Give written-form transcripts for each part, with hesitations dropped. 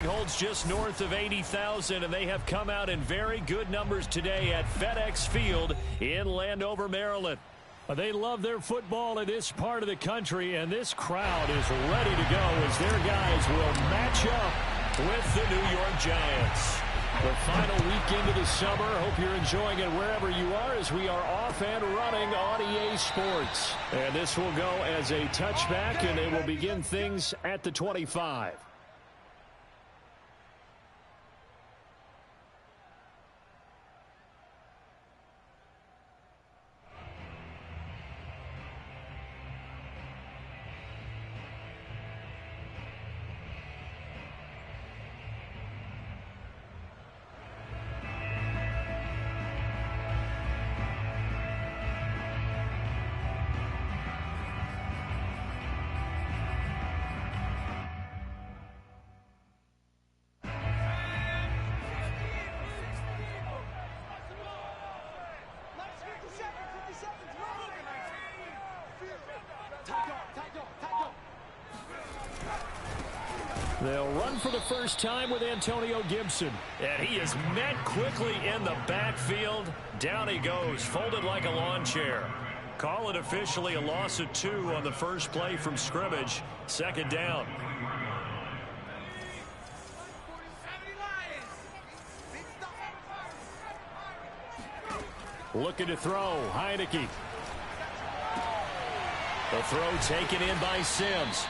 holds just north of 80,000, and they have come out in very good numbers today at FedEx Field in Landover, Maryland. They love their football in this part of the country, and this crowd is ready to go as their guys will match up with the New York Giants. The final week into the summer. Hope you're enjoying it wherever you are as we are off and running on EA Sports. And this will go as a touchback, and they will begin things at the 25. They'll run for the first time with Antonio Gibson. And he is met quickly in the backfield. Down he goes, folded like a lawn chair. Call it officially a loss of 2 on the first play from scrimmage. Second down. Looking to throw, Heineke. The throw taken in by Sims.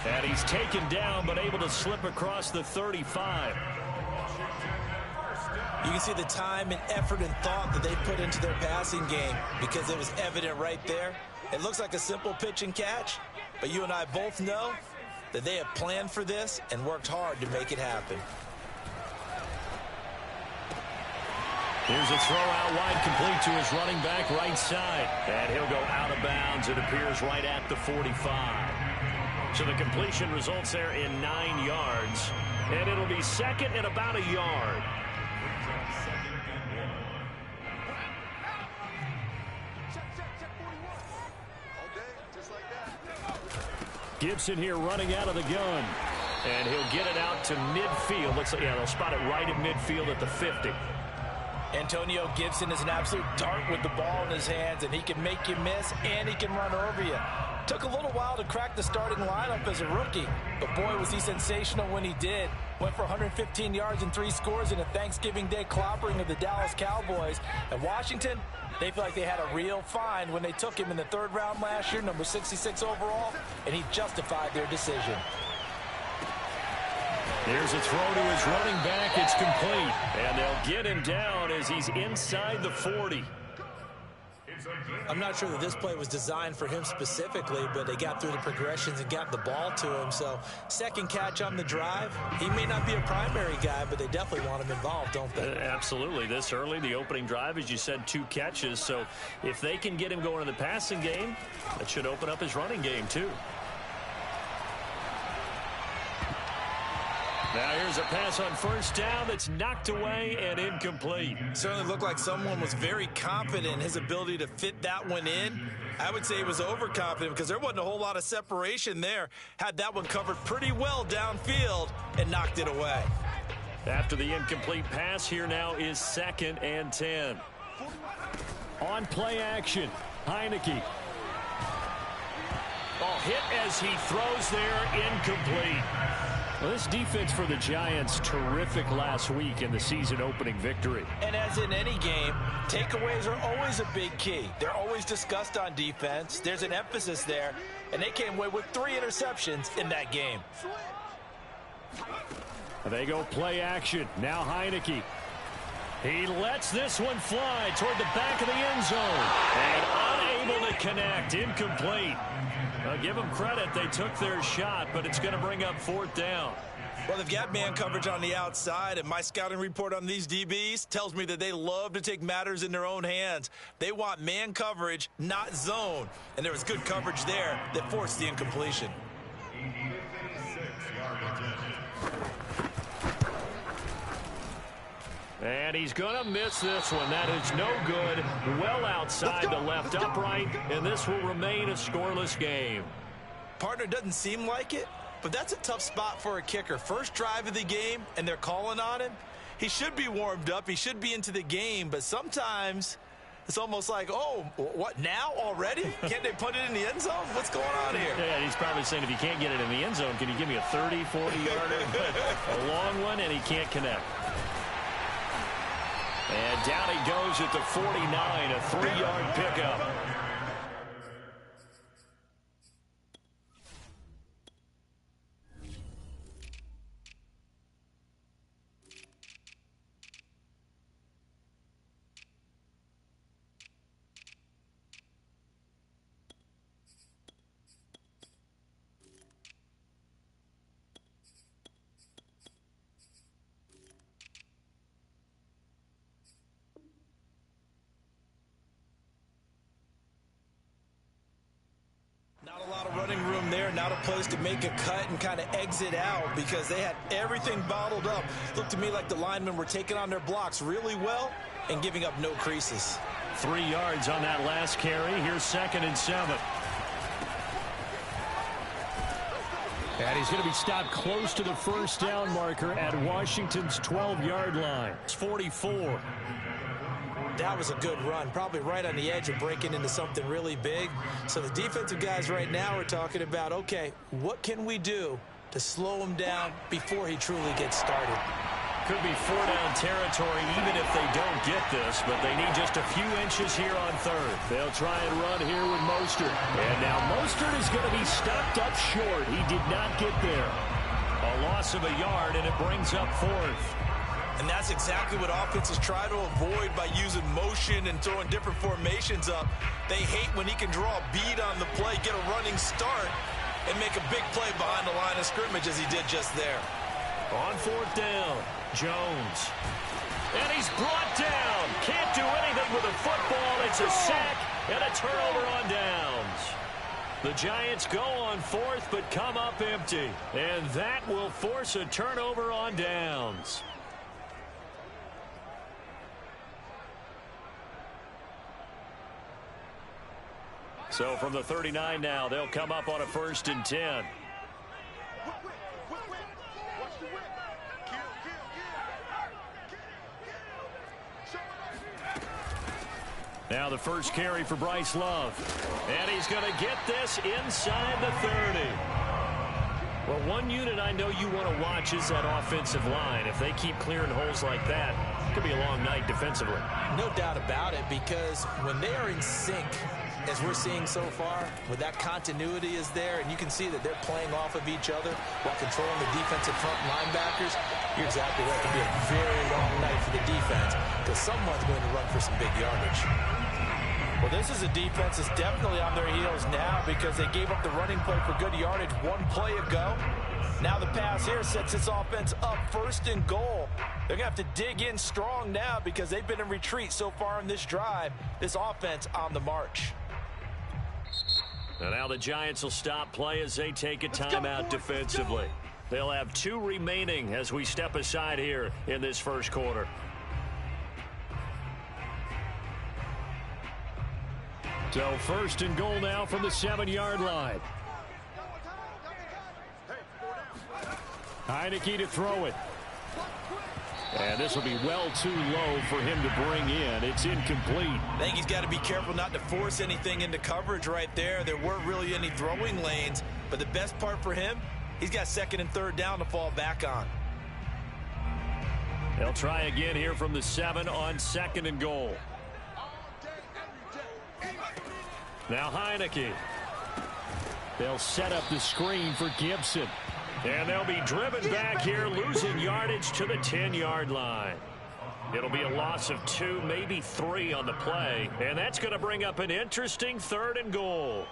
And he's taken down, but able to slip across the 35. You can see the time and effort and thought that they put into their passing game because it was evident right there. It looks like a simple pitch and catch, but you and I both know that they have planned for this and worked hard to make it happen. Here's a throw out wide, complete to his running back right side. And he'll go out of bounds, it appears, right at the 45. So the completion results there in 9 yards. And it'll be second and about a yard. Gibson here running out of the gun. And he'll get it out to midfield. Looks like, yeah, they'll spot it right at midfield at the 50. Antonio Gibson is an absolute dart with the ball in his hands, and he can make you miss, and he can run over you. Took a little while to crack the starting lineup as a rookie, but boy, was he sensational when he did. Went for 115 yards and 3 scores in a Thanksgiving Day clobbering of the Dallas Cowboys. And Washington, they feel like they had a real find when they took him in the 3rd round last year, number 66 overall, and he justified their decision. Here's a throw to his running back. It's complete. And they'll get him down as he's inside the 40. I'm not sure that this play was designed for him specifically, but they got through the progressions and got the ball to him. So, second catch on the drive. He may not be a primary guy, but they definitely want him involved, don't they? Absolutely. This early, the opening drive, as you said, 2 catches. So, if they can get him going in the passing game, that should open up his running game, too. Now here's a pass on first down that's knocked away and incomplete. Certainly looked like someone was very confident in his ability to fit that one in. I would say he was overconfident because there wasn't a whole lot of separation there. Had that one covered pretty well downfield and knocked it away. After the incomplete pass, here now is 2nd and 10. On play action, Heineke. Ball hit as he throws there, incomplete. Well, this defense for the Giants, terrific last week in the season-opening victory. And as in any game, takeaways are always a big key. They're always discussed on defense. There's an emphasis there, and they came away with 3 interceptions in that game. They go play action. Now Heineke. He lets this one fly toward the back of the end zone. And unable to connect. Incomplete. Give them credit. They took their shot, but it's going to bring up 4th down. Well, they've got man coverage on the outside, and my scouting report on these DBs tells me that they love to take matters in their own hands. They want man coverage, not zone. And there was good coverage there that forced the incompletion. And he's going to miss this one. That is no good. Well outside the left upright, and this will remain a scoreless game. Partner, doesn't seem like it, but that's a tough spot for a kicker. First drive of the game, and they're calling on him. He should be warmed up. He should be into the game, but sometimes it's almost like, oh, what, now already? Can't they put it in the end zone? What's going on here? Yeah, he's probably saying, if you can't get it in the end zone, can you give me a 30, 40-yarder? A long one, and he can't connect. And down he goes at the 49, a 3-yard pickup. Not a lot of running room there, not a place to make a cut and kind of exit out because they had everything bottled up. Looked to me like the linemen were taking on their blocks really well and giving up no creases. 3 yards on that last carry. Here's 2nd and 7. And he's going to be stopped close to the first down marker at Washington's 12-yard line. It's 44. That was a good run, probably right on the edge of breaking into something really big. So the defensive guys right now are talking about, okay, what can we do to slow him down before he truly gets started? Could be 4-down territory even if they don't get this, but they need just a few inches here on 3rd. They'll try and run here with Mostert. And now Mostert is going to be stopped up short. He did not get there. A loss of a yard, and it brings up 4th. And that's exactly what offenses try to avoid by using motion and throwing different formations up. They hate when he can draw a bead on the play, get a running start, and make a big play behind the line of scrimmage as he did just there. On 4th down, Jones. And he's brought down. Can't do anything with a football. It's a sack and a turnover on downs. The Giants go on 4th but come up empty. And that will force a turnover on downs. So from the 39 now, they'll come up on a 1st and 10. Now the first carry for Bryce Love. And he's going to get this inside the 30. Well, one unit I know you want to watch is that offensive line. If they keep clearing holes like that, it could be a long night defensively. No doubt about it, because when they are in sync, as we're seeing so far, where that continuity is there, and you can see that they're playing off of each other while controlling the defensive front linebackers, you're exactly right. It could be a very long night for the defense because someone's going to run for some big yardage. Well, this is a defense that's definitely on their heels now because they gave up the running play for good yardage one play ago. Now the pass here sets this offense up 1st and goal. They're going to have to dig in strong now because they've been in retreat so far in this drive. This offense on the march. And now the Giants will stop play as they take a timeout defensively. They'll have 2 remaining as we step aside here in this first quarter. So 1st and goal now from the 7-yard line. Heineke to throw it. And this will be well too low for him to bring in. It's incomplete. I think he's got to be careful not to force anything into coverage right there. There weren't really any throwing lanes. But the best part for him, he's got 2nd and 3rd down to fall back on. They'll try again here from the 7 on 2nd and goal. Now Heineke. They'll set up the screen for Gibson. And they'll be driven back here, losing yardage to the 10-yard line. It'll be a loss of 2, maybe 3 on the play. And that's going to bring up an interesting 3rd and goal.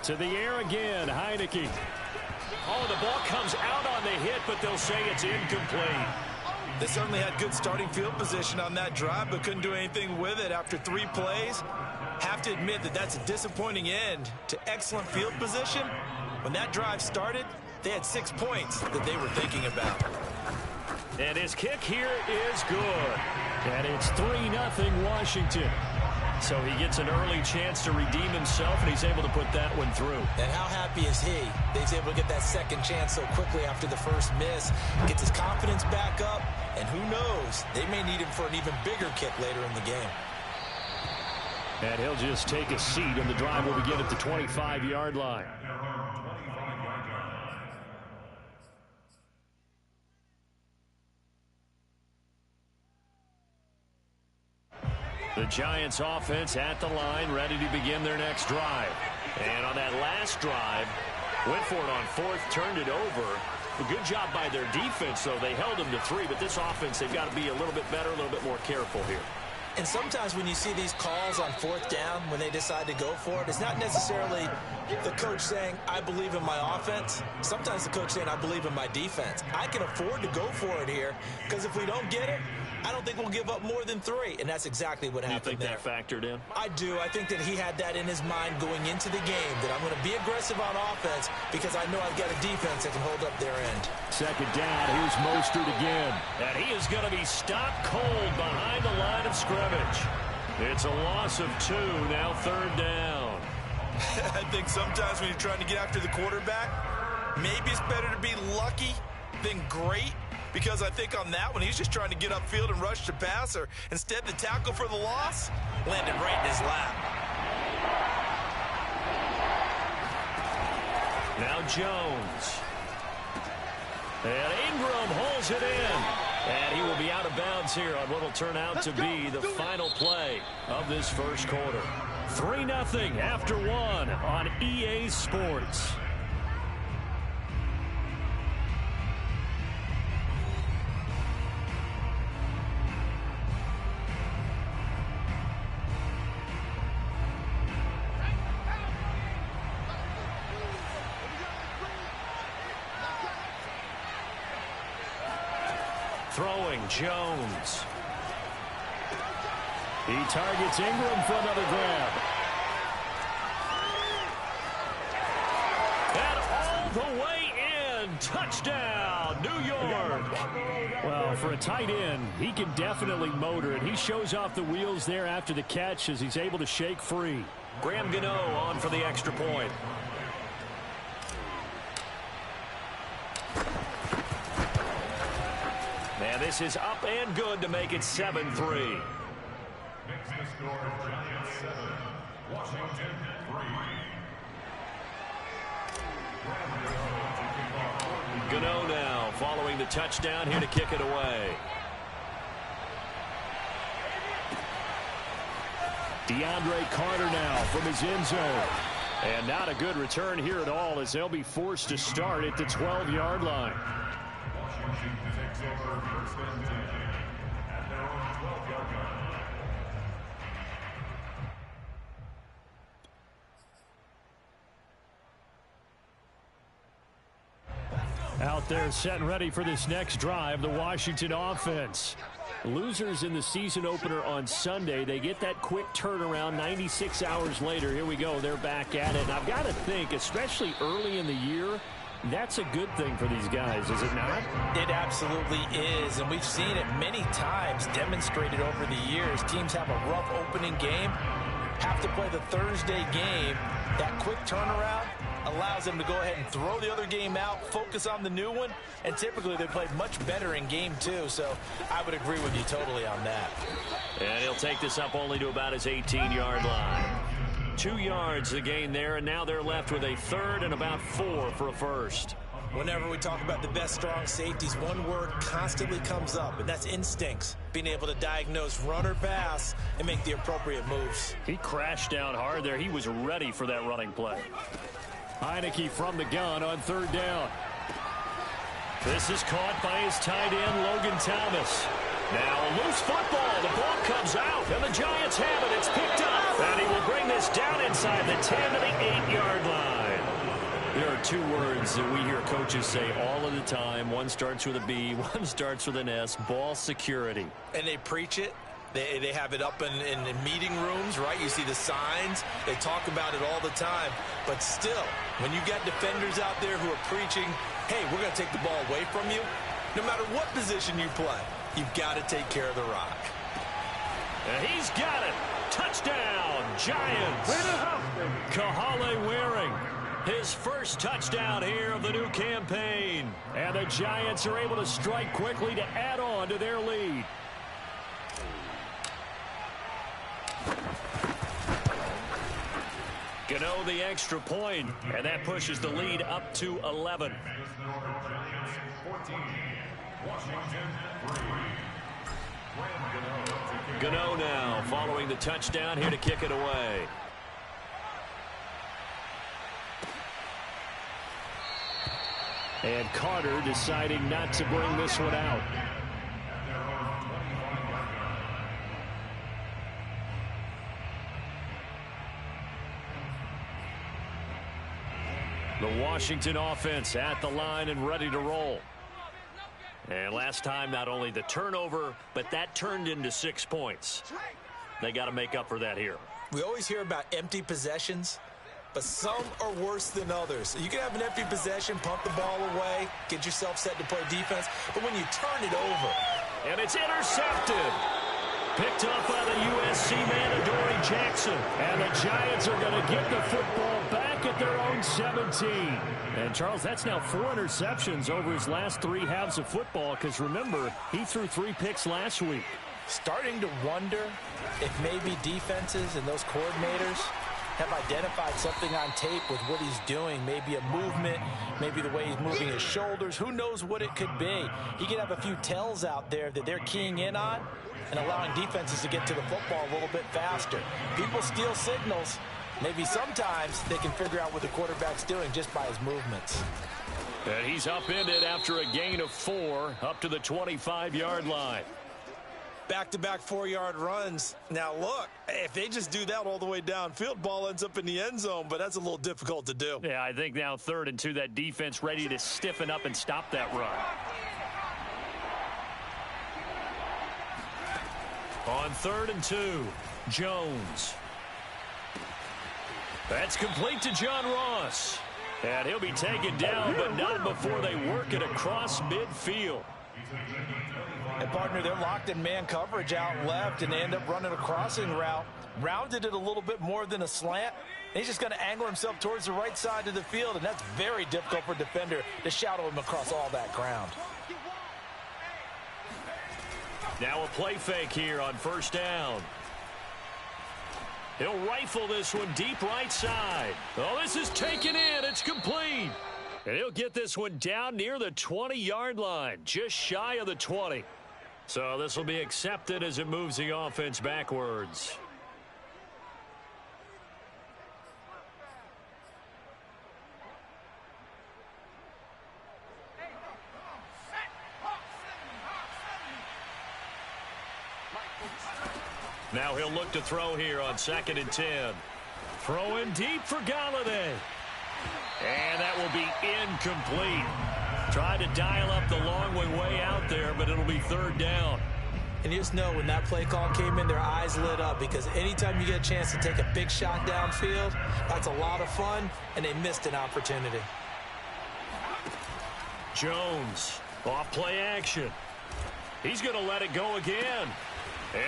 To the air again, Heineke. Oh, the ball comes out on the hit, but they'll say it's incomplete. They certainly had good starting field position on that drive, but couldn't do anything with it after 3 plays. Have to admit that that's a disappointing end to excellent field position. When that drive started, they had 6 points that they were thinking about. And his kick here is good. And it's 3-0 Washington. So he gets an early chance to redeem himself, and he's able to put that one through. And how happy is he that he's able to get that second chance so quickly after the first miss, gets his confidence back up, and who knows, they may need him for an even bigger kick later in the game. And he'll just take a seat, and the drive will begin at the 25-yard line. The Giants offense at the line, ready to begin their next drive. And on that last drive, went for it on 4th, turned it over. A good job by their defense, though. They held them to 3, but this offense, they've got to be a little bit better, a little bit more careful here. And sometimes when you see these calls on 4th down, when they decide to go for it, it's not necessarily the coach saying, I believe in my offense. Sometimes the coach saying, I believe in my defense. I can afford to go for it here, because if we don't get it, I don't think we'll give up more than 3, and that's exactly what happened there. You think that factored in? I do. I think that he had that in his mind going into the game, that I'm going to be aggressive on offense because I know I've got a defense that can hold up their end. Second down, here's Mostert again. And he is going to be stopped cold behind the line of scrimmage. It's a loss of 2, now 3rd down. I think sometimes when you're trying to get after the quarterback, maybe it's better to be lucky than great. Because I think on that one, he's just trying to get upfield and rush the passer. Instead, the tackle for the loss landed right in his lap. Now Jones. And Ingram holds it in. And he will be out of bounds here on what will turn out to be the final play of this first quarter. 3-0 after 1 on EA Sports. Throwing Jones. He targets Ingram for another grab. And all the way in. Touchdown, New York. Well, for a tight end, he can definitely motor it. He shows off the wheels there after the catch as he's able to shake free. Graham Gano on for the extra point. And this is up and good to make it 7-3. Makes the score Giants 7, Washington 3. Gano now following the touchdown here to kick it away. DeAndre Carter now from his end zone. And not a good return here at all as they'll be forced to start at the 12-yard line. Washington takes over first and 10 at their own 12-yard line. Out there set and ready for this next drive, the Washington offense. Losers in the season opener on Sunday. They get that quick turnaround 96 hours later. Here we go. They're back at it. And I've got to think, especially early in the year, that's a good thing for these guys, is it not? It absolutely is, and we've seen it many times demonstrated over the years. Teams have a rough opening game, have to play the Thursday game. That quick turnaround allows them to go ahead and throw the other game out, focus on the new one, and typically they play much better in game 2, so I would agree with you totally on that. And he'll take this up only to about his 18-yard line. 2 yards the gain there, and now they're left with a 3rd and about 4 for a first. Whenever we talk about the best strong safeties, one word constantly comes up, and that's instincts. Being able to diagnose run or pass and make the appropriate moves. He crashed down hard there. He was ready for that running play. Heineke from the gun on 3rd down. This is caught by his tight end, Logan Thomas. Now a loose football. The ball comes out, and the Giants have it. It's picked up, and he will bring this down inside the 10 to the 8-yard line. There are two words that we hear coaches say all of the time. One starts with a B, one starts with an S, ball security. And they preach it. They have it up in meeting rooms, right? You see the signs. They talk about it all the time. But still, when you got defenders out there who are preaching, hey, we're going to take the ball away from you, no matter what position you play, you've got to take care of the rock. And he's got it. Touchdown, Giants. Kahale Waring, his first touchdown here of the new campaign. And the Giants are able to strike quickly to add on to their lead. Gano the extra point, and that pushes the lead up to 11. Gano now following the touchdown here to kick it away. And Carter deciding not to bring this one out. The Washington offense at the line and ready to roll. And last time, not only the turnover, but that turned into 6 points. They got to make up for that here. We always hear about empty possessions, but some are worse than others. You can have an empty possession, pump the ball away, get yourself set to play defense, but when you turn it over. And it's intercepted. Picked up by the USC man, Adoree Jackson. And the Giants are going to get the football back at their own 17. And, Charles, that's now 4 interceptions over his last 3 halves of football, because, remember, he threw 3 picks last week. Starting to wonder if maybe defenses and those coordinators have identified something on tape with what he's doing. Maybe a movement, maybe the way he's moving his shoulders. Who knows what it could be? He could have a few tells out there that they're keying in on and allowing defenses to get to the football a little bit faster. People steal signals. Maybe sometimes they can figure out what the quarterback's doing just by his movements. And he's upended after a gain of 4 up to the 25-yard line. Back-to-back 4-yard runs. Now, look, if they just do that all the way downfield, ball ends up in the end zone, but that's a little difficult to do. Yeah, I think now 3rd and 2, that defense ready to stiffen up and stop that run. On 3rd and 2, Jones. That's complete to John Ross. And he'll be taken down, but not before they work it across midfield. And, partner, they're locked in man coverage out left, and they end up running a crossing route. Rounded it a little bit more than a slant. And he's just going to angle himself towards the right side of the field, and that's very difficult for a defender to shadow him across all that ground. Now a play fake here on 1st down. He'll rifle this one deep right side. Oh, this is taken in. It's complete. And he'll get this one down near the 20-yard line, just shy of the 20. So this will be accepted as it moves the offense backwards. Now he'll look to throw here on 2nd and 10. Throwing deep for Galladay. And that will be incomplete. Tried to dial up the long way out there, but it'll be 3rd down. And you just know when that play call came in, their eyes lit up, because anytime you get a chance to take a big shot downfield, that's a lot of fun, and they missed an opportunity. Jones, off play action. He's going to let it go again.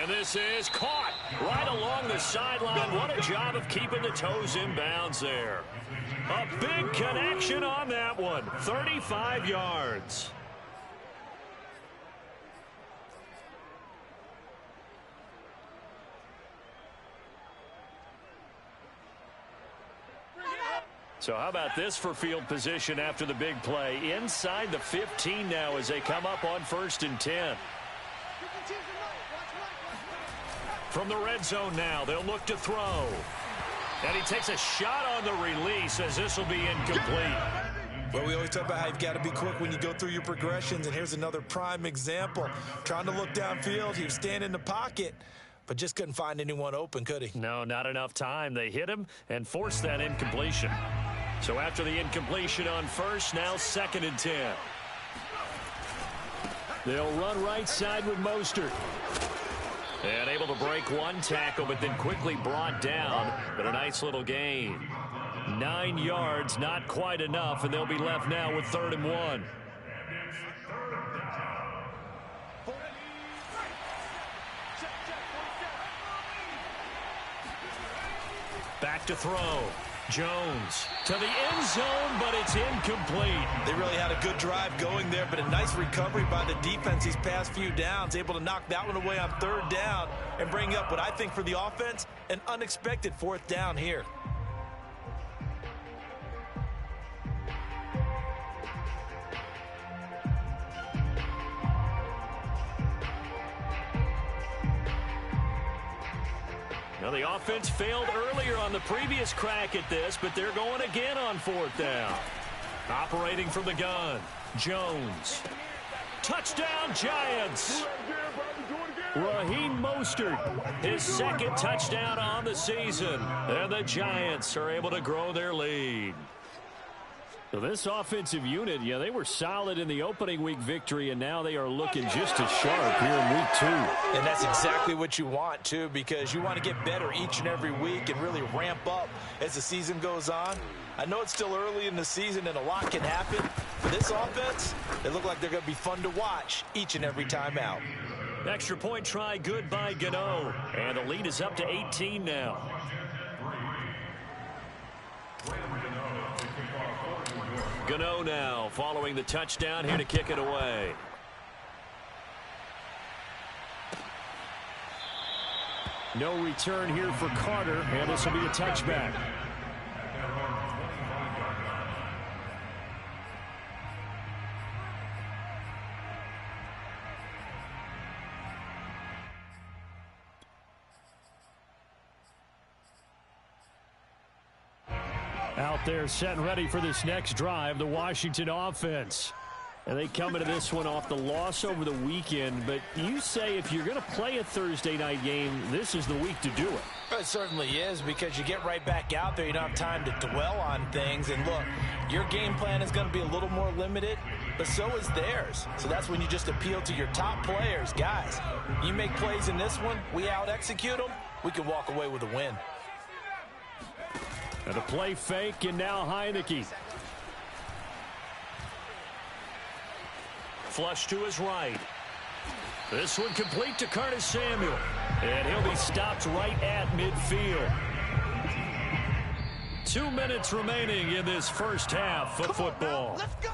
And this is caught right along the sideline. What a job of keeping the toes in bounds there. A big connection on that one. 35 yards. So how about this for field position after the big play? Inside the 15 now as they come up on 1st and 10. From the red zone now, they'll look to throw. And he takes a shot on the release as this will be incomplete. Well, we always talk about how you've got to be quick when you go through your progressions, and here's another prime example. Trying to look downfield, he was standing in the pocket, but just couldn't find anyone open, could he? No, not enough time. They hit him and forced that incompletion. So after the incompletion on first, now 2nd and 10. They'll run right side with Mostert. And able to break one tackle, but then quickly brought down. But a nice little gain. 9 yards, not quite enough, and they'll be left now with 3rd and 1. Back to throw. Jones to the end zone, but it's incomplete. They really had a good drive going there, but a nice recovery by the defense these past few downs, able to knock that one away on 3rd down and bring up what I think for the offense, an unexpected 4th down here. Now the offense failed earlier on the previous crack at this, but they're going again on 4th down. Operating from the gun, Jones. Touchdown, Giants. Raheem Mostert, his 2nd touchdown on the season. And the Giants are able to grow their lead. So this offensive unit, yeah, they were solid in the opening week victory, and now they are looking just as sharp here in week 2. And that's exactly what you want, too, because you want to get better each and every week and really ramp up as the season goes on. I know it's still early in the season and a lot can happen. For this offense, they look like they're going to be fun to watch each and every time out. Extra point try good by Gano. And the lead is up to 18 now. Gano now following the touchdown here to kick it away. No return here for Carter, and this will be a touchback. Out there set and ready for this next drive, the Washington offense. And they come into this one off the loss over the weekend. But you say if you're going to play a Thursday night game, this is the week to do it. It certainly is, because you get right back out there. You don't have time to dwell on things. And look, your game plan is going to be a little more limited, but so is theirs. So that's when you just appeal to your top players. Guys, you make plays in this one, we out-execute them, we can walk away with a win. And a play fake, and now Heineke. Flush to his right. This one complete to Curtis Samuel. And he'll be stopped right at midfield. 2 minutes remaining in this first half of football. Let's go.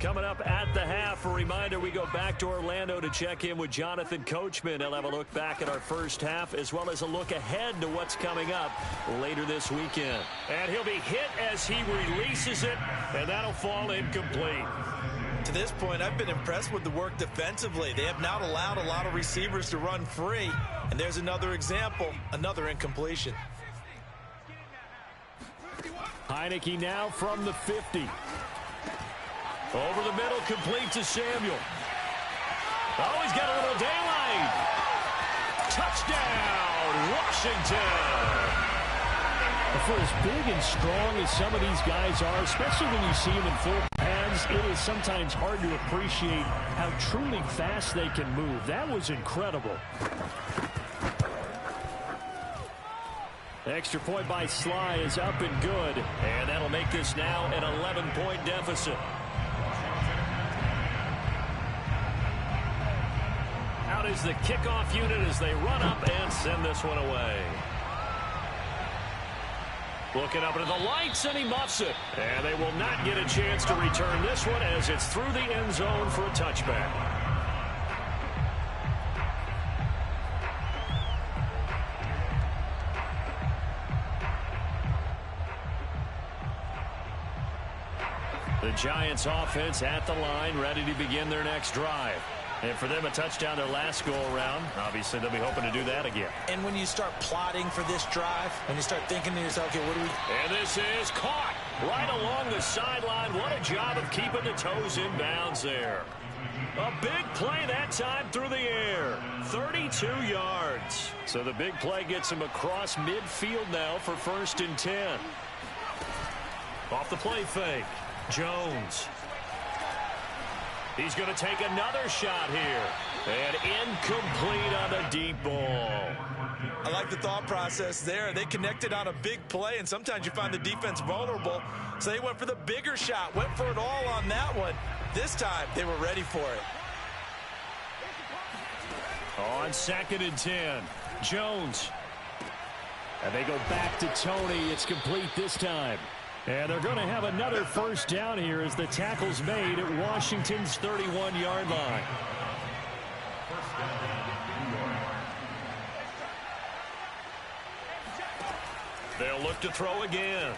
Coming up at the half, a reminder, we go back to Orlando to check in with Jonathan Coachman. He'll have a look back at our first half as well as a look ahead to what's coming up later this weekend. And he'll be hit as he releases it, and that'll fall incomplete. To this point, I've been impressed with the work defensively. They have not allowed a lot of receivers to run free. And there's another example, another incompletion. Heineke now from the 50. Over the middle, complete to Samuel. Oh, he's got a little daylight. Touchdown, Washington. For as big and strong as some of these guys are, especially when you see them in full pads, it is sometimes hard to appreciate how truly fast they can move. That was incredible. Extra point by Sly is up and good, and that'll make this now an 11-point deficit. Out is the kickoff unit as they run up and send this one away. Looking up into the lights, and he muffs it. And they will not get a chance to return this one as it's through the end zone for a touchback. The Giants offense at the line, ready to begin their next drive. And for them, a touchdown their last go-around. Obviously, they'll be hoping to do that again. And when you start plotting for this drive, when you start thinking to yourself, okay, what do we... And this is caught right along the sideline. What a job of keeping the toes in bounds there. A big play that time through the air. 32 yards. So the big play gets him across midfield now for 1st and 10. Off the play fake. Jones. He's going to take another shot here. And incomplete on the deep ball. I like the thought process there. They connected on a big play, and sometimes you find the defense vulnerable. So they went for the bigger shot, went for it all on that one. This time, they were ready for it. On 2nd and 10, Jones. And they go back to Tony. It's complete this time. And they're going to have another 1st down here as the tackle's made at Washington's 31-yard line. They'll look to throw again.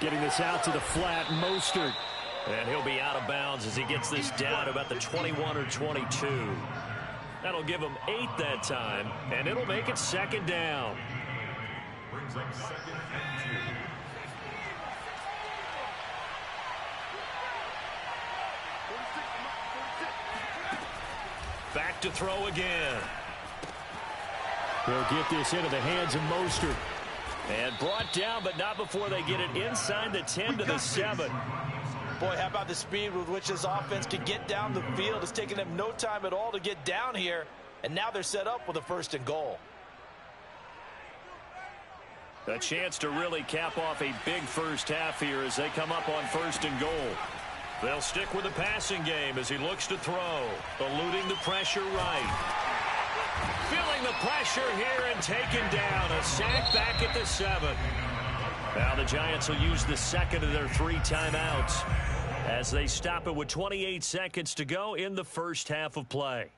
Getting this out to the flat, Mostert. And he'll be out of bounds as he gets this down about the 21 or 22. That'll give him 8 that time, and it'll make it 2nd down. Brings up 2nd and 2. Back to throw again. They'll get this into the hands of Mostert. And brought down, but not before they get it inside the 10 to the 7. Boy, how about the speed with which this offense can get down the field? It's taken them no time at all to get down here, and now they're set up with a 1st and goal. A chance to really cap off a big first half here as they come up on 1st and goal. They'll stick with the passing game as he looks to throw, eluding the pressure right. Feeling the pressure here and taken down. A sack back at the 7. Now the Giants will use the 2nd of their 3 timeouts as they stop it with 28 seconds to go in the first half of play.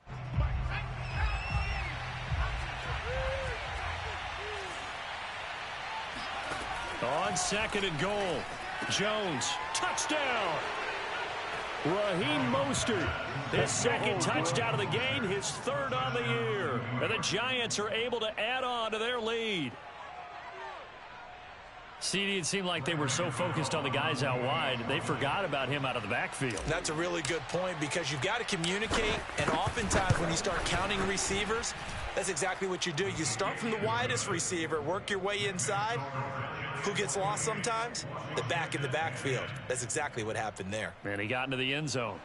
On 2nd and goal, Jones, touchdown. Raheem Mostert, his 2nd touchdown of the game, his 3rd on the year. And the Giants are able to add on to their lead. CD, it seemed like they were so focused on the guys out wide, they forgot about him out of the backfield. That's a really good point because you've got to communicate, and oftentimes when you start counting receivers, that's exactly what you do. You start from the widest receiver, work your way inside. Who gets lost sometimes? The back in the backfield. That's exactly what happened there. And he got into the end zone.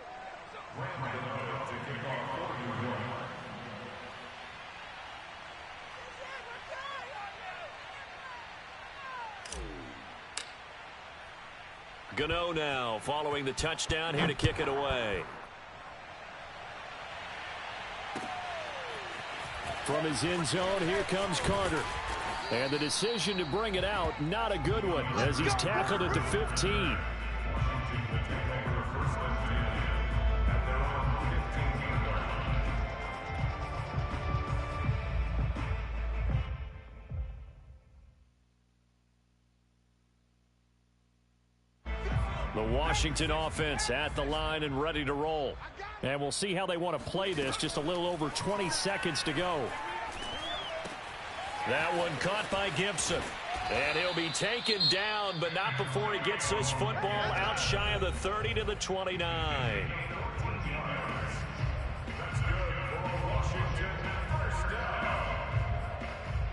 Gano now following the touchdown here to kick it away. From his end zone, here comes Carter. And the decision to bring it out, not a good one, as he's tackled at the 15. The Washington offense at the line and ready to roll. And we'll see how they want to play this. Just a little over 20 seconds to go. That one caught by Gibson. And he'll be taken down, but not before he gets this football out shy of the 30 to the 29. That's good for Washington. 1st down.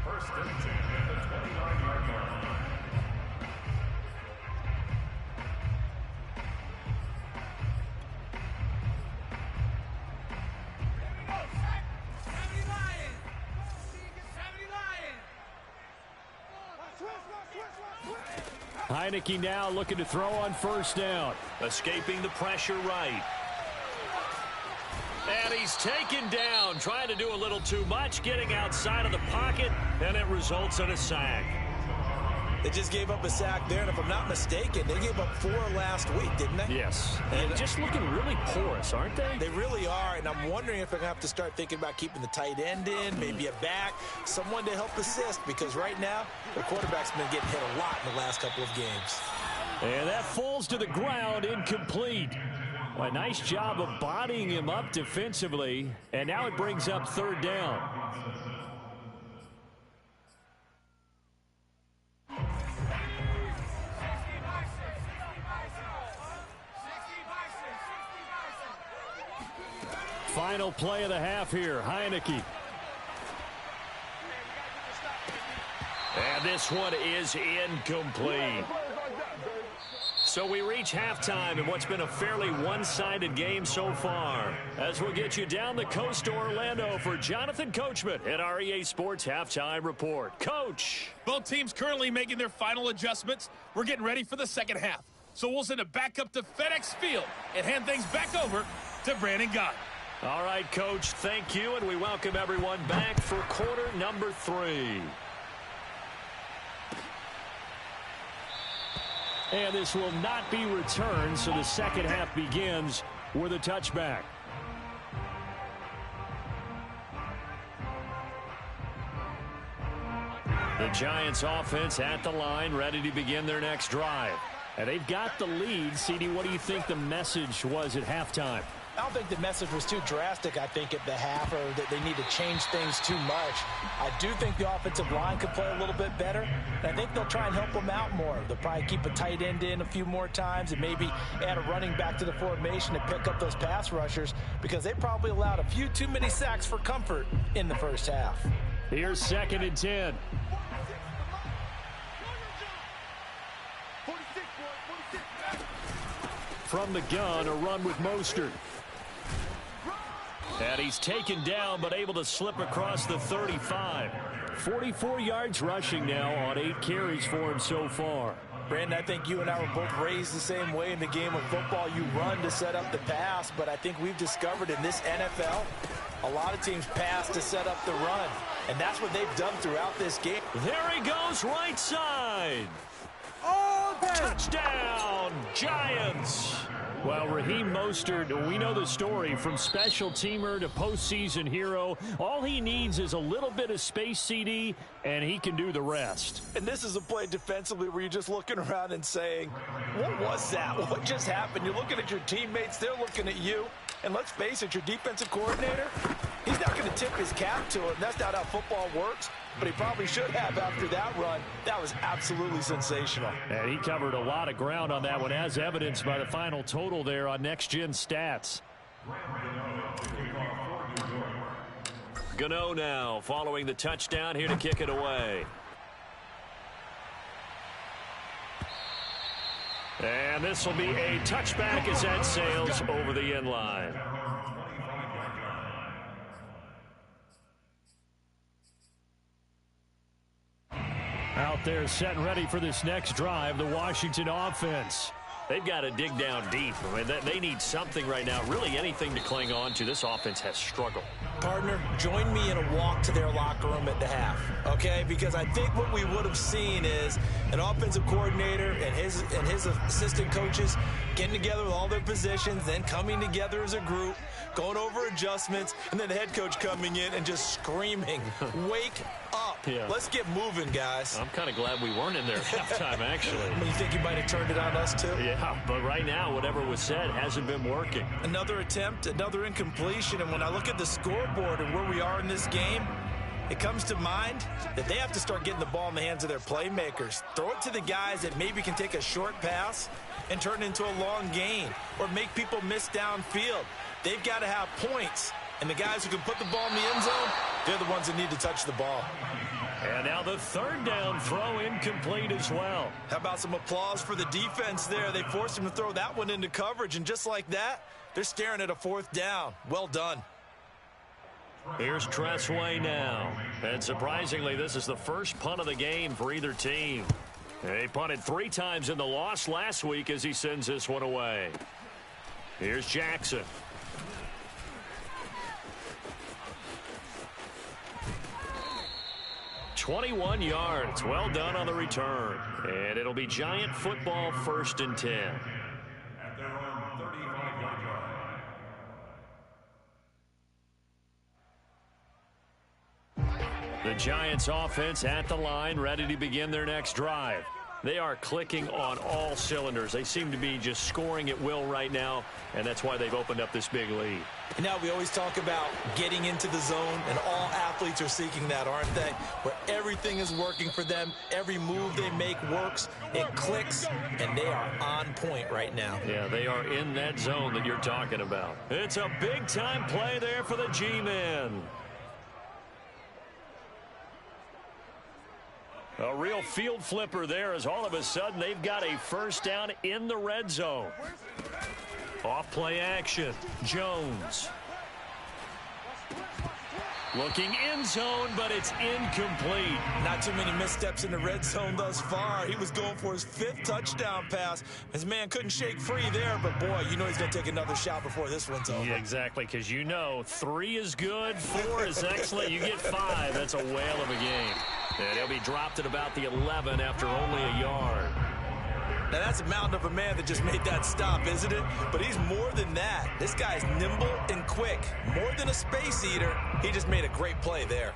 1st and 10 at the 29-yard line. Heineke now looking to throw on 1st down. Escaping the pressure right. And he's taken down, trying to do a little too much, getting outside of the pocket, and it results in a sack. They just gave up a sack there, and if I'm not mistaken, they gave up 4 last week, didn't they? Yes. And just looking really porous, aren't they? They really are, and I'm wondering if they're going to have to start thinking about keeping the tight end in, maybe a back, someone to help assist, because right now, the quarterback's been getting hit a lot in the last couple of games. And that falls to the ground, incomplete. Well, a nice job of bodying him up defensively, and now it brings up third down. Final play of the half here, Heineke. And this one is incomplete. So we reach halftime in what's been a fairly one-sided game so far. As we'll get you down the coast to Orlando for Jonathan Coachman at our EA Sports Halftime Report. Coach. Both teams currently making their final adjustments. We're getting ready for the second half. So we'll send it back up to FedEx Field and hand things back over to Brandon Gott. All right, Coach, thank you, and we welcome everyone back for quarter number 3. And this will not be returned, so the second half begins with a touchback. The Giants offense at the line, ready to begin their next drive. And they've got the lead. CD, what do you think the message was at halftime? I don't think the message was too drastic, I think, at the half, or that they need to change things too much. I do think the offensive line could play a little bit better, and I think they'll try and help them out more. They'll probably keep a tight end in a few more times and maybe add a running back to the formation to pick up those pass rushers, because they probably allowed a few too many sacks for comfort in the first half. Here's 2nd and 10. From the gun, a run with Mostert. And he's taken down, but able to slip across the 35. 44 yards rushing now on 8 carries for him so far. Brandon, I think you and I were both raised the same way in the game of football. You run to set up the pass, but I think we've discovered in this NFL, a lot of teams pass to set up the run. And that's what they've done throughout this game. There he goes, right side. Touchdown, Giants. Well, Raheem Mostert, we know the story, from special teamer to postseason hero. All he needs is a little bit of space, CD, and he can do the rest. And this is a play defensively where you're just looking around and saying, what was that? What just happened? You're looking at your teammates, they're looking at you. And let's face it, your defensive coordinator, he's not going to tip his cap to it. That's not how football works. But he probably should have after that run. That was absolutely sensational. And he covered a lot of ground on that one, as evidenced by the final total there on Next Gen Stats. Gano now following the touchdown, here to kick it away. And this will be a touchback as that sails over the end line. Out there set and ready for this next drive, the Washington offense. They've got to dig down deep. I mean, they need something right now, really anything to cling on to. This offense has struggled. Partner, join me in a walk to their locker room at the half, okay? Because I think what we would have seen is an offensive coordinator and his assistant coaches getting together with all their positions, then coming together as a group, going over adjustments, and then the head coach coming in and just screaming, wake up. Yeah. Let's get moving, guys. I'm kind of glad we weren't in there at halftime, actually. You think you might have turned it on us, too? Yeah, but right now, whatever was said hasn't been working. Another attempt, another incompletion, and when I look at the scoreboard and where we are in this game, it comes to mind that they have to start getting the ball in the hands of their playmakers. Throw it to the guys that maybe can take a short pass and turn it into a long gain or make people miss downfield. They've got to have points, and the guys who can put the ball in the end zone, they're the ones that need to touch the ball. And now the third down throw incomplete as well. How about some applause for the defense there? They forced him to throw that one into coverage, and just like that, they're staring at a fourth down. Well done. Here's Tressway now. And surprisingly, this is the first punt of the game for either team. He punted 3 times in the loss last week as he sends this one away. Here's Jackson. "21 yards. Well done on the return. And it'll be Giant football, 1st and 10. At their own 35-yard line. The Giants offense at the line, ready to begin their next drive. They are clicking on all cylinders. They seem to be just scoring at will right now, and that's why they've opened up this big lead. Now we always talk about getting into the zone, and all athletes are seeking that, aren't they? Where everything is working for them, every move they make works, it clicks, and they are on point right now. Yeah, they are in that zone that you're talking about. It's a big-time play there for the G-Men. A real field flipper there as all of a sudden they've got a first down in the red zone. Off play action. Jones. Looking in zone, but it's incomplete. Not too many missteps in the red zone thus far. He was going for his 5th touchdown pass. His man couldn't shake free there, but boy, you know he's going to take another shot before this one's over. Yeah, exactly, because you know 3 is good, 4 is excellent. You get 5. That's a whale of a game. And he'll be dropped at about the 11 after only a yard. Now, that's a mountain of a man that just made that stop, isn't it? But he's more than that. This guy's nimble and quick. More than a space eater. He just made a great play there.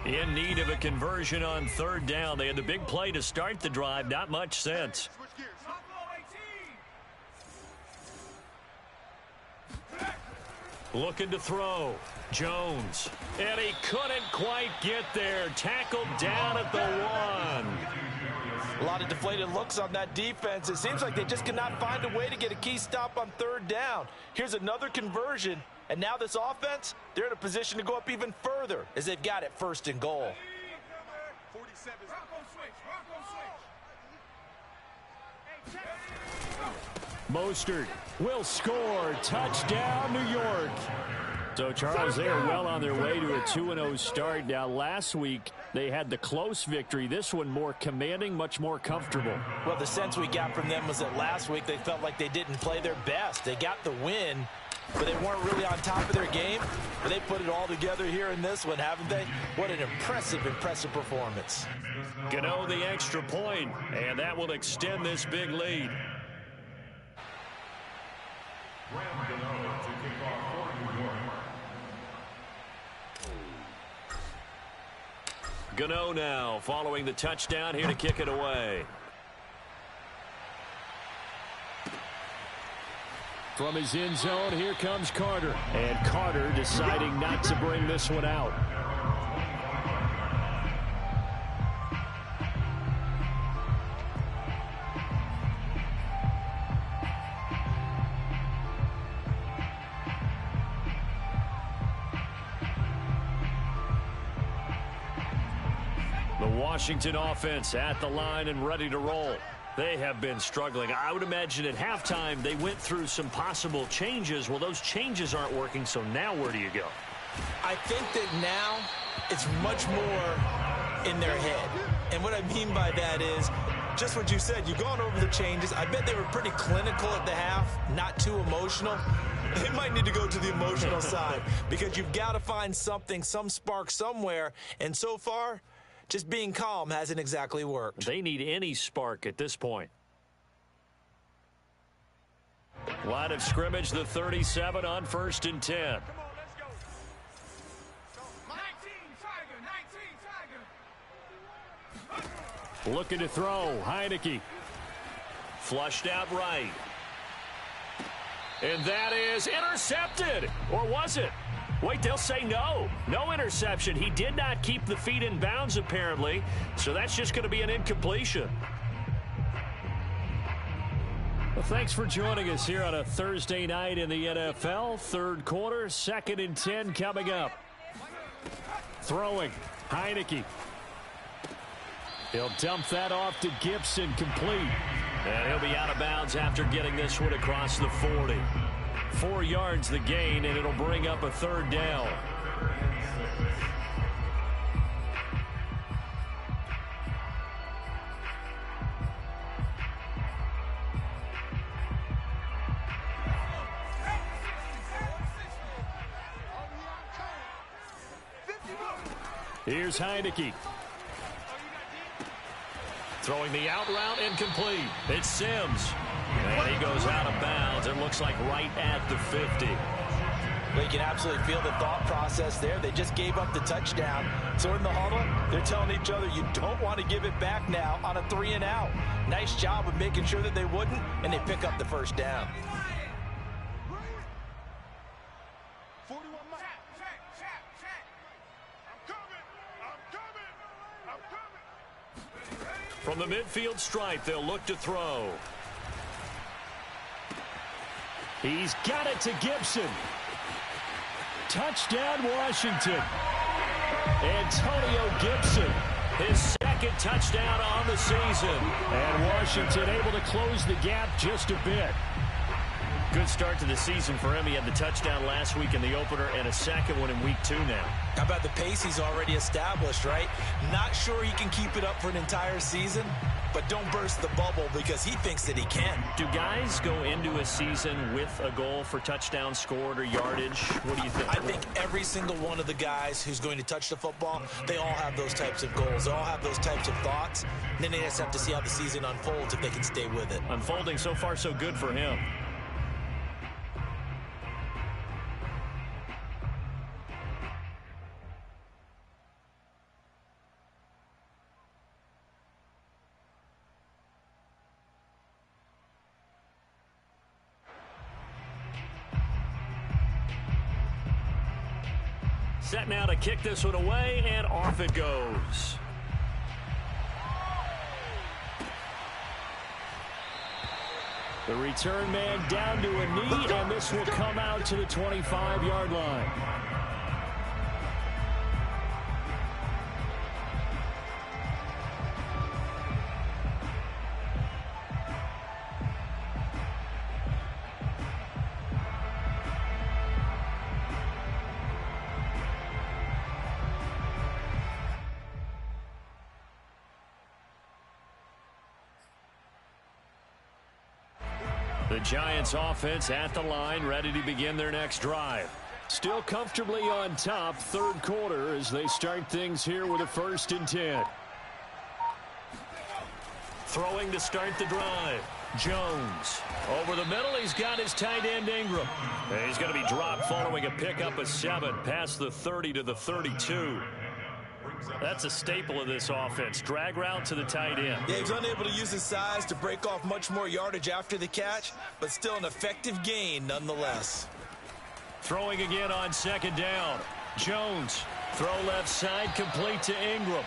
In need of a conversion on 3rd down. They had the big play to start the drive. Not much sense. Looking to throw. Jones. And he couldn't quite get there. Tackled down at the 1. A lot of deflated looks on that defense. It seems like they just cannot find a way to get a key stop on 3rd down. Here's another conversion. And now this offense, they're in a position to go up even further as they've got it 1st and goal. Mostert will score. Touchdown, New York. So, Charles, they are well on their way to a 2-0 start. Now, last week, they had the close victory. This one more commanding, much more comfortable. Well, the sense we got from them was that last week they felt like they didn't play their best. They got the win, but they weren't really on top of their game. But they put it all together here in this one, haven't they? What an impressive, impressive performance. Gano the extra point, and that will extend this big lead. Gano now following the touchdown here to kick it away. From his end zone, here comes Carter. And Carter deciding not to bring this one out. The Washington offense at the line and ready to roll. They have been struggling. I would imagine at halftime they went through some possible changes. Well, those changes aren't working, so now where do you go? I think that now it's much more in their head. And what I mean by that is just what you said. You've gone over the changes. I bet they were pretty clinical at the half, not too emotional. They might need to go to the emotional side because you've got to find something, some spark somewhere. And so far, just being calm hasn't exactly worked. They need any spark at this point. Line of scrimmage, the 37 on 1st and 10. Come on, let's go. 19 Tiger. Looking to throw. Heineke. Flushed out right. And that is intercepted. Or was it? Wait, they'll say no. No interception. He did not keep the feet in bounds, apparently. So that's just going to be an incompletion. Well, thanks for joining us here on a Thursday night in the NFL. 3rd quarter, 2nd and 10 coming up. Throwing. Heineke. He'll dump that off to Gibson, complete. And he'll be out of bounds after getting this one across the 40. 4 yards the gain, and it'll bring up a 3rd down. Here's Heineke. Throwing the out route, incomplete. It's Sims. And he goes out of bounds. It looks like right at the 50. Well, you can absolutely feel the thought process there. They just gave up the touchdown. So in the huddle, they're telling each other, you don't want to give it back now on a 3-and-out. Nice job of making sure that they wouldn't, and they pick up the first down. From the midfield stripe, they'll look to throw. He's got it to Gibson. Touchdown, Washington. Antonio Gibson, his second touchdown on the season. And Washington able to close the gap just a bit. Good start to the season for him. He had the touchdown last week in the opener and a second one in week 2 now. How about the pace he's already established, right? Not sure he can keep it up for an entire season, but don't burst the bubble because he thinks that he can. Do guys go into a season with a goal for touchdown scored or yardage? What do you think? I think every single one of the guys who's going to touch the football, they all have those types of goals. They all have those types of thoughts. And then they just have to see how the season unfolds if they can stay with it. Unfolding so far so good for him. Set now to kick this one away, and off it goes. The return man down to a knee, and this will come out to the 25-yard line. The Giants offense at the line, ready to begin their next drive. Still comfortably on top, third quarter as they start things here with a 1st and 10. Throwing to start the drive. Jones over the middle. He's got his tight end Ingram. And he's going to be dropped following a pickup of 7 past the 30 to the 32. That's a staple of this offense. Drag route to the tight end. Yeah, he's unable to use his size to break off much more yardage after the catch, but still an effective gain nonetheless. Throwing again on 2nd down. Jones, throw left side, complete to Ingram.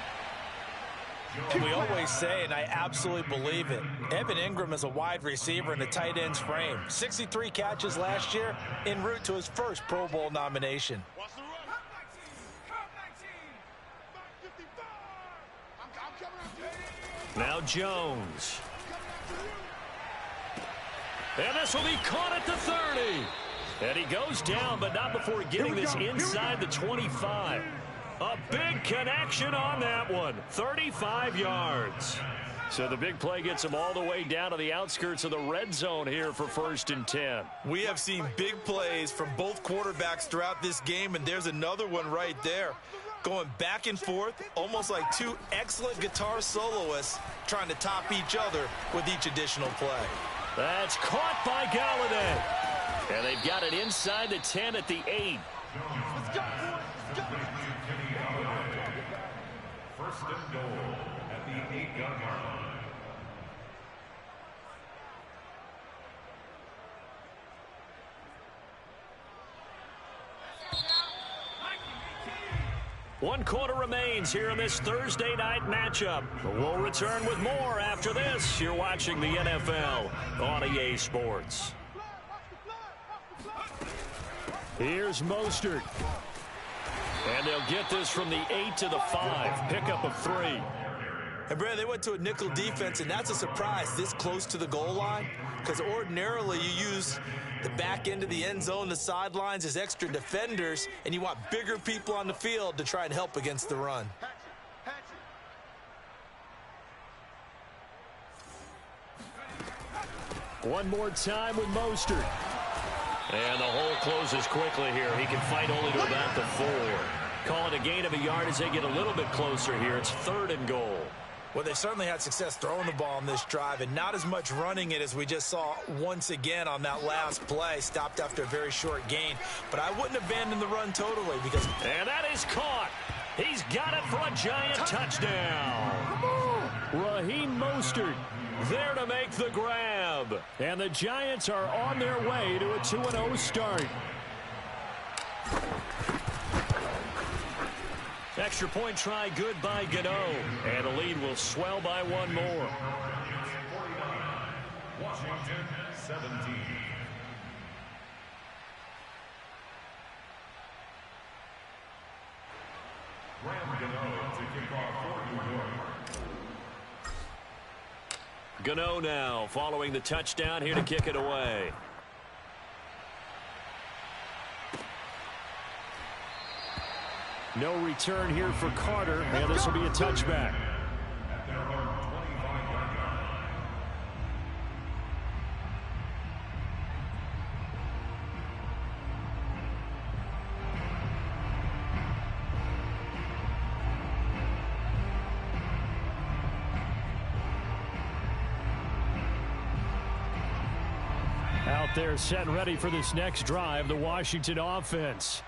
We always say, and I absolutely believe it, Evan Ingram is a wide receiver in the tight end's frame. 63 catches last year, en route to his first Pro Bowl nomination. Now Jones. And this will be caught at the 30. And he goes down, but not before getting this inside the 25. A big connection on that one. 35 yards. So the big play gets him all the way down to the outskirts of the red zone here for 1st and 10. We have seen big plays from both quarterbacks throughout this game, and there's another one right there. Going back and forth, almost like two excellent guitar soloists trying to top each other with each additional play. That's caught by Galladay. And they've got it inside the 10 at the 8. Let's go, boys. Let's go. 1st and goal at the 8-yard line. One quarter remains here in this Thursday night matchup. We'll return with more after this. You're watching the NFL on EA Sports. Here's Mostert. And they'll get this from the 8 to the 5. Pickup of 3. And Brad, they went to a nickel defense, and that's a surprise this close to the goal line, because ordinarily you use the back end of the end zone, the sidelines as extra defenders, and you want bigger people on the field to try and help against the run. One more time with Mostert. And the hole closes quickly here. He can fight only to about the 4. Call it a gain of a yard as they get a little bit closer here. It's 3rd and goal. Well, they certainly had success throwing the ball on this drive and not as much running it as we just saw once again on that last play. Stopped after a very short gain. But I wouldn't abandon the run totally because... And that is caught. He's got it for a Giant touchdown. Raheem Mostert there to make the grab. And the Giants are on their way to a 2-0 start. Extra point try good by Gano. And the lead will swell by one more. Washington 17. Graham Gano to kick off for New York. Gano now following the touchdown here to kick it away. No return here for Carter, and this will be a touchback. At their own 25-yard line. Out there set and ready for this next drive, the Washington offense.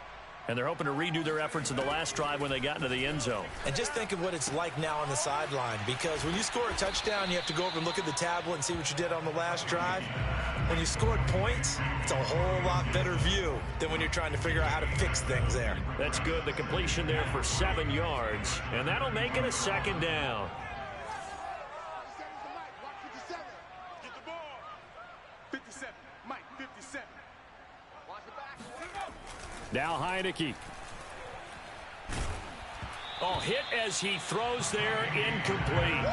And they're hoping to redo their efforts in the last drive when they got into the end zone. And just think of what it's like now on the sideline, because when you score a touchdown, you have to go over and look at the tablet and see what you did on the last drive. When you scored points, it's a whole lot better view than when you're trying to figure out how to fix things there. That's good. The completion there for 7 yards. And that'll make it a second down. Get the ball. 57. Mike, 57. Watch the back. Now Heineke. Oh, hit as he throws there, incomplete.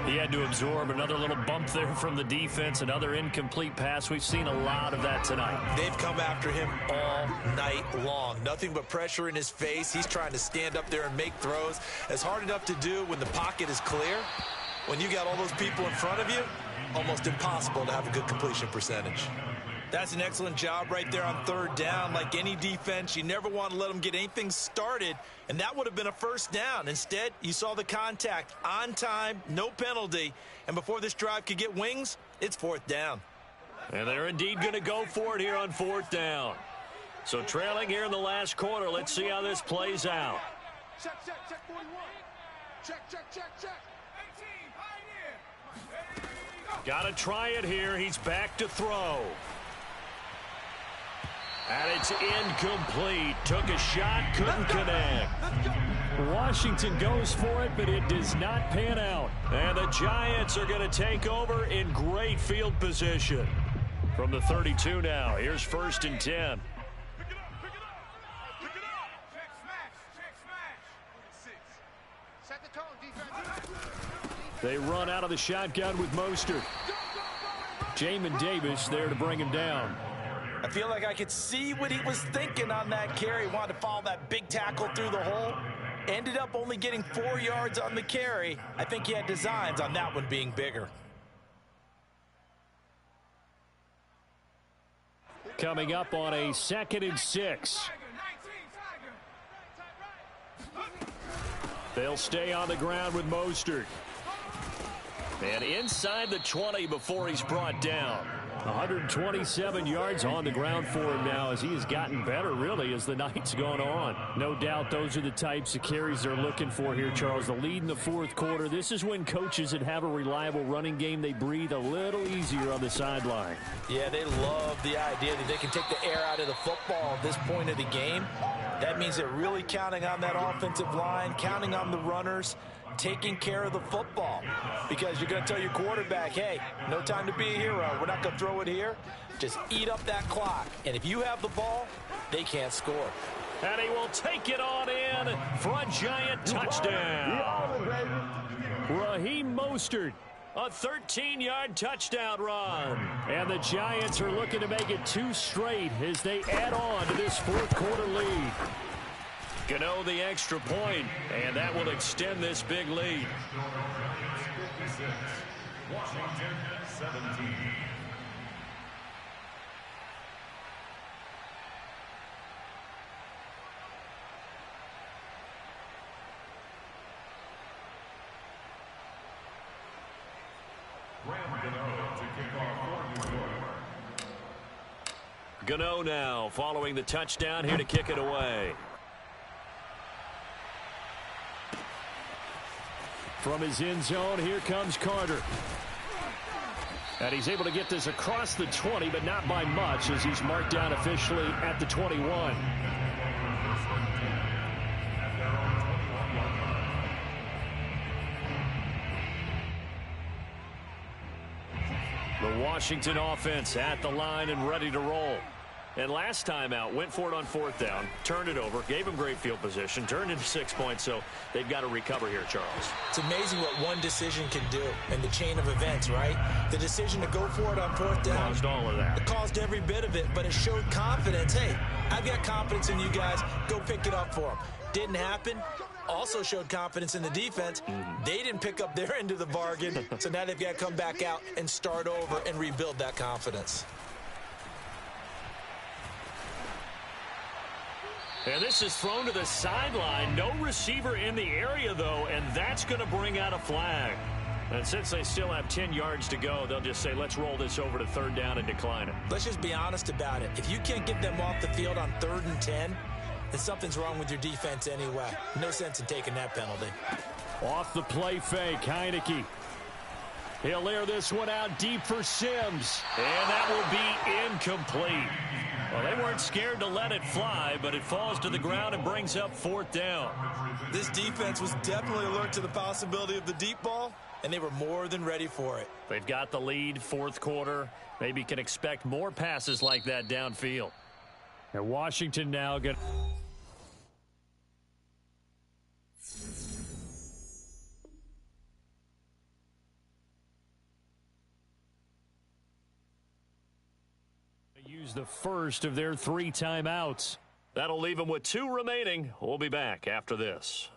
He had to absorb another little bump there from the defense, another incomplete pass. We've seen a lot of that tonight. They've come after him all night long. Nothing but pressure in his face. He's trying to stand up there and make throws. It's hard enough to do when the pocket is clear. When you got all those people in front of you, almost impossible to have a good completion percentage. That's an excellent job right there on third down. Like any defense, you never want to let them get anything started, and that would have been a first down. Instead, you saw the contact on time, no penalty, and before this drive could get wings, it's fourth down. And they're indeed going to go for it here on fourth down. So trailing here in the last quarter, let's see how this plays out. Check, 41. Check. 18, Got to try it here. He's back to throw. And it's incomplete. Took a shot, couldn't connect. Washington goes for it, but it does not pan out. And the Giants are going to take over in great field position. From the 32 now, here's 1st and 10. Pick it up. Check smash. 6. Set the tone, defense. They run out of the shotgun with Mostert. Jamin Davis there to bring him down. I feel like I could see what he was thinking on that carry. Wanted to follow that big tackle through the hole. Ended up only getting 4 yards on the carry. I think he had designs on that one being bigger. Coming up on a 2nd and 6. They'll stay on the ground with Mostert. And inside the 20 before he's brought down. 127 yards on the ground for him now as he has gotten better, really, as the night's gone on. No doubt those are the types of carries they're looking for here, Charles. The lead in the fourth quarter. This is when coaches that have a reliable running game, they breathe a little easier on the sideline. Yeah, they love the idea that they can take the air out of the football at this point of the game. That means they're really counting on that offensive line, counting on the runners, taking care of the football, because you're going to tell your quarterback, hey, no time to be a hero. We're not going to throw it here. Just eat up that clock. And if you have the ball, they can't score. And he will take it on in for a Giant touchdown. Raheem Mostert, a 13-yard touchdown run. And the Giants are looking to make it 2 straight as they add on to this fourth quarter lead. Gano the extra point, and that will extend this big lead. 56. Washington 17. Gano now following the touchdown here to kick it away. From his end zone, here comes Carter. And he's able to get this across the 20, but not by much, as he's marked down officially at the 21. The Washington offense at the line and ready to roll. And last time out, went for it on fourth down, turned it over, gave him great field position, turned into 6 points, so they've got to recover here, Charles. It's amazing what one decision can do in the chain of events, right? The decision to go for it on fourth down. Caused all of that. It caused every bit of it, but it showed confidence. Hey, I've got confidence in you guys. Go pick it up for them. Didn't happen. Also showed confidence in the defense. They didn't pick up their end of the bargain, so now they've got to come back out and start over and rebuild that confidence. And this is thrown to the sideline. No receiver in the area, though, and that's going to bring out a flag. And since they still have 10 yards to go, they'll just say, let's roll this over to third down and decline it. Let's just be honest about it. If you can't get them off the field on 3rd and 10, then something's wrong with your defense anyway. No sense in taking that penalty. Off the play fake, Heineke. He'll air this one out deep for Sims. And that will be incomplete. Well, they weren't scared to let it fly, but it falls to the ground and brings up 4th down. This defense was definitely alert to the possibility of the deep ball, and they were more than ready for it. They've got the lead, 4th quarter. Maybe can expect more passes like that downfield. And Washington now going to... use the first of their 3 timeouts. That'll leave them with 2 remaining. We'll be back after this.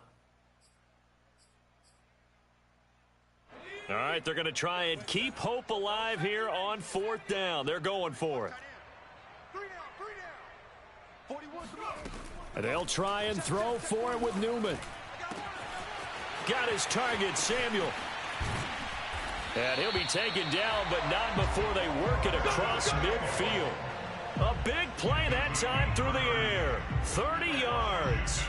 All right, they're going to try and keep hope alive here on 4th down. They're going for it. And they'll try and throw for it with Newman. Got his target, Samuel. And he'll be taken down, but not before they work it across midfield. A big play that time through the air. 30 yards.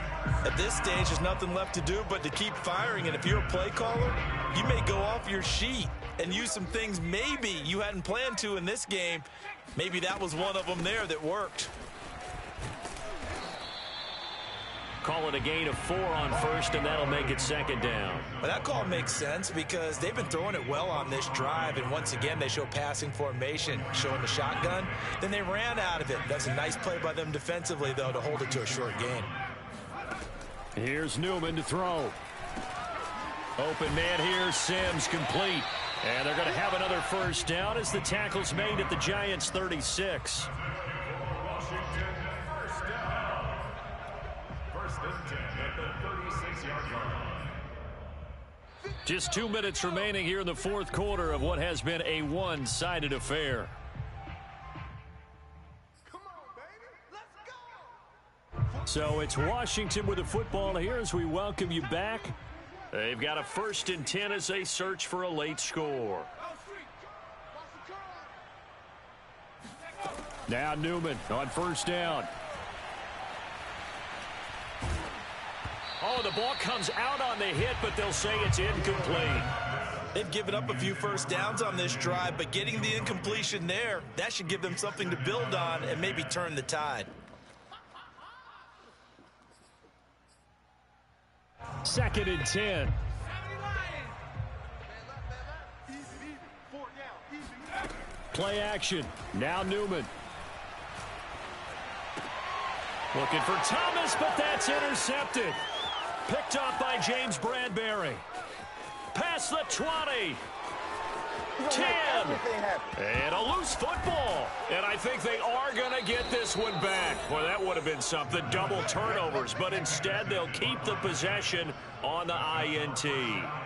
At this stage, there's nothing left to do but to keep firing. And if you're a play caller, you may go off your sheet and use some things maybe you hadn't planned to in this game. Maybe that was one of them there that worked. Call it a gain of 4 on first, and that'll make it 2nd down. Well, that call makes sense because they've been throwing it well on this drive, and once again, they show passing formation, showing the shotgun. Then they ran out of it. That's a nice play by them defensively, though, to hold it to a short gain. Here's Newman to throw. Open man here, Sims complete. And they're going to have another first down as the tackle's made at the Giants' 36. Just 2 minutes remaining here in the 4th quarter of what has been a one-sided affair. Come on, baby. Let's go. So it's Washington with the football here as we welcome you back. They've got a 1st and 10 as they search for a late score. Now Newman on 1st down. Oh, the ball comes out on the hit, but they'll say it's incomplete. They've given up a few first downs on this drive, but getting the incompletion there, that should give them something to build on and maybe turn the tide. 2nd and 10. Play action. Now Newman. Looking for Thomas, but that's intercepted. Picked up by James Bradbury. Past the 20. 10. And a loose football. And I think they are going to get this one back. Boy, that would have been something. Double turnovers. But instead, they'll keep the possession on the INT.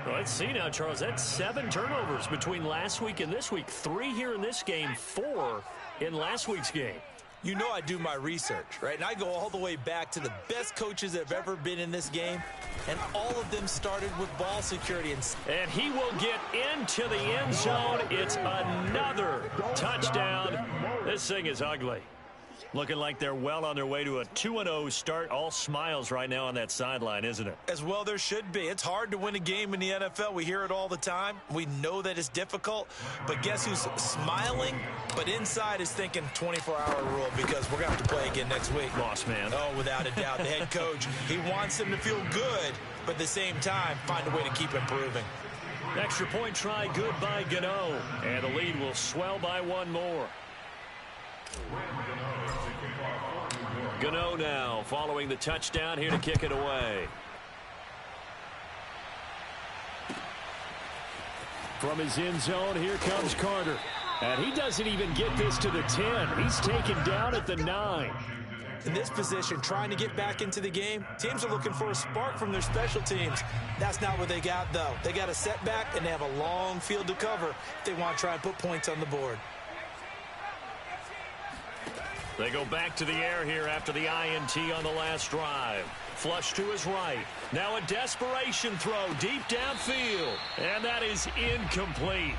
Well, let's see now, Charles. That's 7 turnovers between last week and this week. 3 here in this game, 4 in last week's game. You know I do my research, right? And I go all the way back to the best coaches that have ever been in this game, and all of them started with ball security. And he will get into the end zone. It's another touchdown. This thing is ugly. Looking like they're well on their way to a 2-0 start. All smiles right now on that sideline, isn't it? As well there should be. It's hard to win a game in the NFL. We hear it all the time. We know that it's difficult. But guess who's smiling? But inside is thinking 24-hour rule because we're going to have to play again next week. Boss man. Oh, without a doubt. The head coach, he wants them to feel good, but at the same time, find a way to keep improving. Extra point try good by Gano. And the lead will swell by one more. Gano now following the touchdown here to kick it away. From his end zone, here comes Carter. And he doesn't even get this to the 10. He's taken down at the 9. In this position, trying to get back into the game, teams are looking for a spark from their special teams. That's not what they got, though. They got a setback, and they have a long field to cover if they want to try and put points on the board. They go back to the air here after the INT on the last drive. Flush to his right. Now a desperation throw deep downfield. And that is incomplete.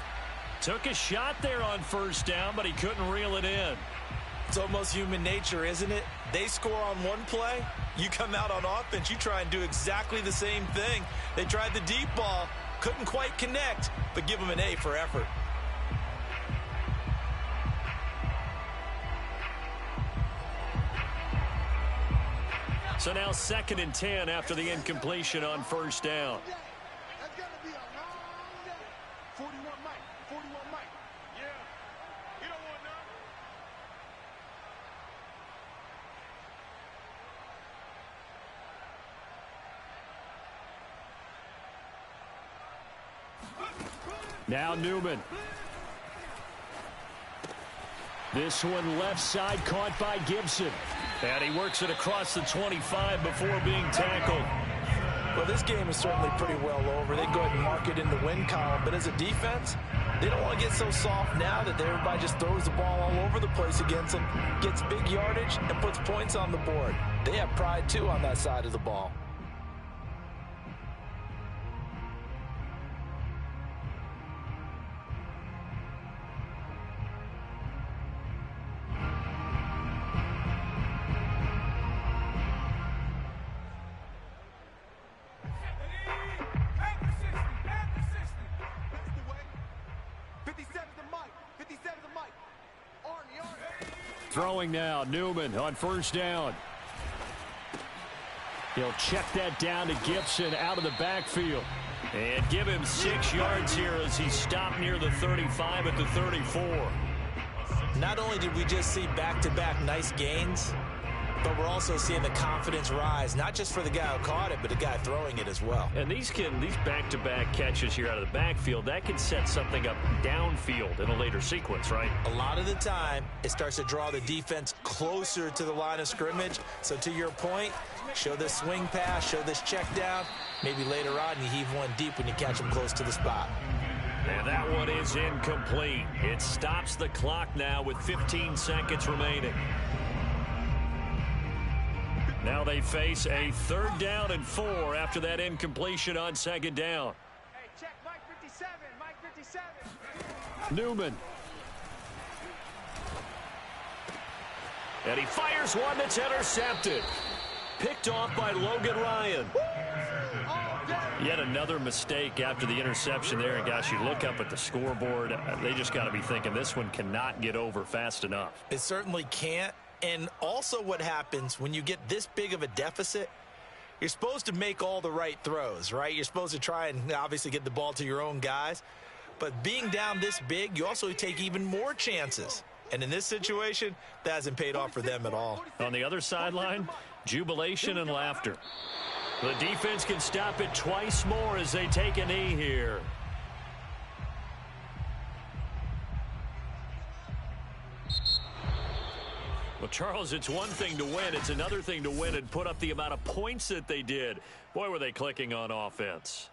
Took a shot there on first down, but he couldn't reel it in. It's almost human nature, isn't it? They score on one play. You come out on offense, you try and do exactly the same thing. They tried the deep ball. Couldn't quite connect, but give them an A for effort. So now 2nd and 10 after the incompletion on first down. That's gonna be a long day. 41 Mike. 41 Mike. Yeah. You don't want none. Now Newman. This one left side caught by Gibson. And he works it across the 25 before being tackled. Well, this game is certainly pretty well over. They go ahead and mark it in the win column. But as a defense, they don't want to get so soft now that everybody just throws the ball all over the place against them, gets big yardage, and puts points on the board. They have pride, too, on that side of the ball. Throwing now, Newman on first down. He'll check that down to Gibson out of the backfield. And give him 6 yards here as he stopped near the 35 at the 34. Not only did we just see back-to-back nice gains, but we're also seeing the confidence rise, not just for the guy who caught it, but the guy throwing it as well. And these back-to-back catches here out of the backfield, that can set something up downfield in a later sequence, right? A lot of the time, it starts to draw the defense closer to the line of scrimmage. So to your point, show this swing pass, show this check down. Maybe later on you heave one deep when you catch them close to the spot. And that one is incomplete. It stops the clock now with 15 seconds remaining. Now they face a 3rd down and 4 after that incompletion on 2nd down. Hey, check Mike 57. Mike 57. Newman. And he fires one that's intercepted. Picked off by Logan Ryan. Yet another mistake after the interception there. And gosh, you look up at the scoreboard, they just got to be thinking this one cannot get over fast enough. It certainly can't. And also what happens when you get this big of a deficit, you're supposed to make all the right throws, right? You're supposed to try and obviously get the ball to your own guys. But being down this big, you also take even more chances. And in this situation, that hasn't paid off for them at all. On the other sideline, jubilation and laughter. The defense can stop it twice more as they take a knee here. Well, Charles, it's one thing to win. It's another thing to win and put up the amount of points that they did. Boy, were they clicking on offense.